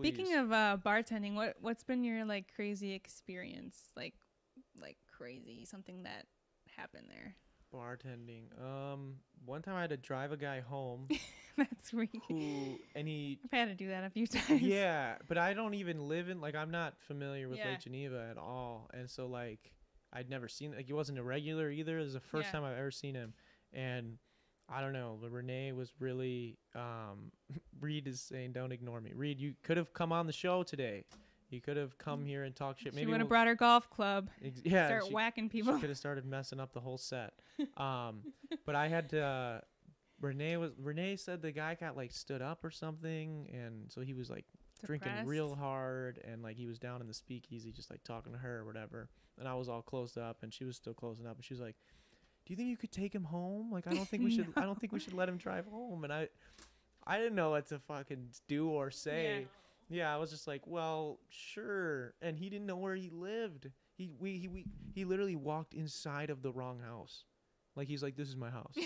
Speaking of bartending, what's been your like crazy experience? Like crazy something that happened there. Bartending. One time I had to drive a guy home That's weird. I've had to do that a few times. Yeah, but I don't even live in, like, I'm not familiar with Yeah. Lake Geneva at all. And so, like, I'd never seen, like, he wasn't a regular either. This is the first time I've ever seen him. And I don't know, Renee was really, Reed is saying, don't ignore me. Reed, you could have come on the show today. You could have come here and talk shit. Maybe she would have brought her golf club. Start whacking people. She could have started messing up the whole set. But I had to. Renee said the guy got like stood up or something, and so he was like drinking real hard, and like he was down in the speakeasy just like talking to her or whatever. And I was all closed up, and she was still closing up, and she was like, "Do you think you could take him home? Like I don't think we should. I don't think we should let him drive home." And I didn't know what to fucking do or say. Yeah, I was just like, well, sure. And he didn't know where he lived. He literally walked inside of the wrong house. Like he's like, this is my house.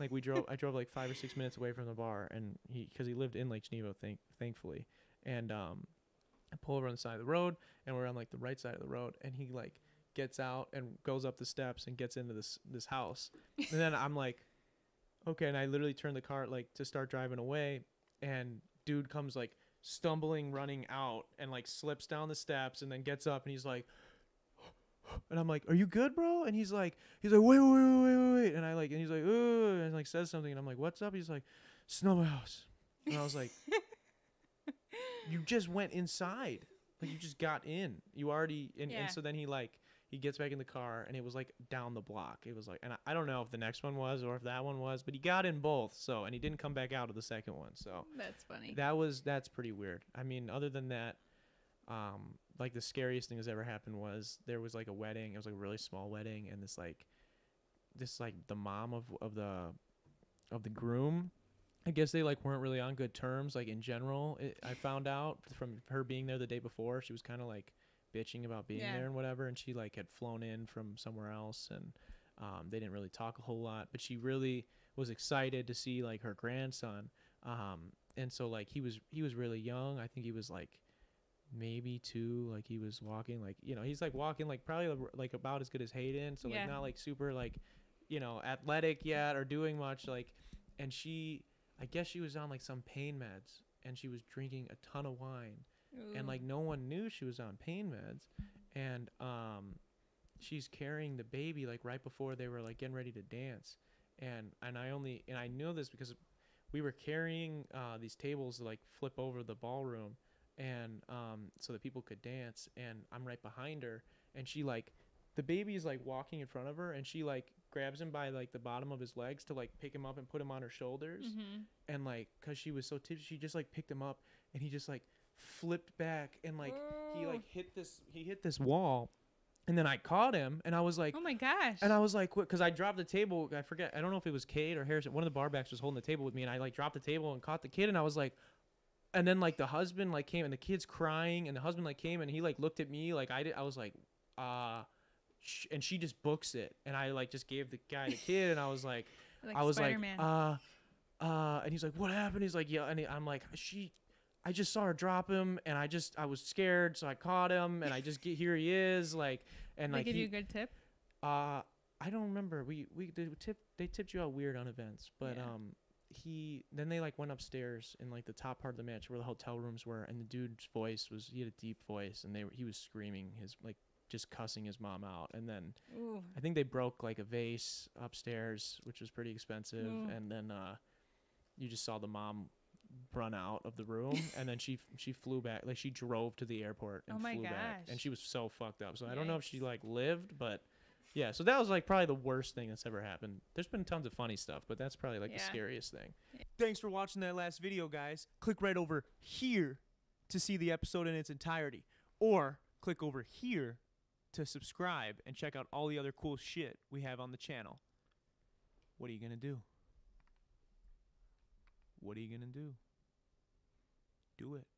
Like I drove like 5 or 6 minutes away from the bar, and because he lived in Lake Geneva, thankfully. And I pull over on the side of the road, and we're on like the right side of the road, and he like gets out and goes up the steps and gets into this house. And then I'm like, okay, and I literally turn the car like to start driving away, and dude comes like stumbling, running out, and like slips down the steps, and then gets up, and he's like, and I'm like, are you good, bro? And he's like wait, and I like, and he's like, ooh, and like says something, and I'm like, what's up? He's like, snow my house. And I was like, you just went inside, like you just got in, you already, and so then he gets back in the car, and it was like down the block. It was like, and I don't know if the next one was or if that one was, but he got in both. So, and he didn't come back out of the second one. So that's funny. That's pretty weird. I mean, other than that, like the scariest thing that's ever happened was there was like a wedding. It was like a really small wedding, and this the mom of the groom, I guess they like weren't really on good terms. Like in general, I found out from her being there the day before, she was kind of like bitching about being there and whatever, and she like had flown in from somewhere else, and they didn't really talk a whole lot, but she really was excited to see like her grandson, and so like he was really young. I think he was like maybe 2, like he was walking like, you know, he's like walking like probably like about as good as Hayden, so like not like super like, you know, athletic yet or doing much, like, and I guess she was on like some pain meds, and she was drinking a ton of wine. Ooh. And like no one knew she was on pain meds, and she's carrying the baby like right before they were like getting ready to dance, and I know this because we were carrying these tables to like flip over the ballroom, and so that people could dance, and I'm right behind her, and she like, the baby is like walking in front of her, and she like grabs him by like the bottom of his legs to like pick him up and put him on her shoulders, and like because she was so tipsy, she just like picked him up, and he just like flipped back, and like he hit this wall, and then I caught him, and I was like, oh my gosh, and I was like, because I dropped the table, I forget, I don't know if it was Kate or Harrison, one of the barbacks was holding the table with me, and I like dropped the table and caught the kid, and I was like, and then like the husband like came, and the kid's crying, and the husband like came, and he like looked at me like I was like, and she just books it, and I like just gave the guy the kid, and I was like, I was Spider-Man. Like and he's like, what happened? He's like, yeah, and I'm like, I just saw her drop him, and I was scared, so I caught him, and I just here he is, like, and like, they give you a good tip? I don't remember. They tipped you out weird on events, but then they like went upstairs in like the top part of the match where the hotel rooms were, and the dude's voice he had a deep voice, and he was screaming his like just cussing his mom out, and then I think they broke like a vase upstairs, which was pretty expensive, and then you just saw the mom run out of the room, and then she flew back, like she drove to the airport and flew back, and she was so fucked up. So I don't know if she like lived, but yeah, so that was like probably the worst thing that's ever happened. There's been tons of funny stuff, but that's probably like the scariest thing. Thanks for watching that last video, guys. Click right over here to see the episode in its entirety, or click over here to subscribe and check out all the other cool shit we have on the channel. What are you gonna do? What are you gonna do? Do it.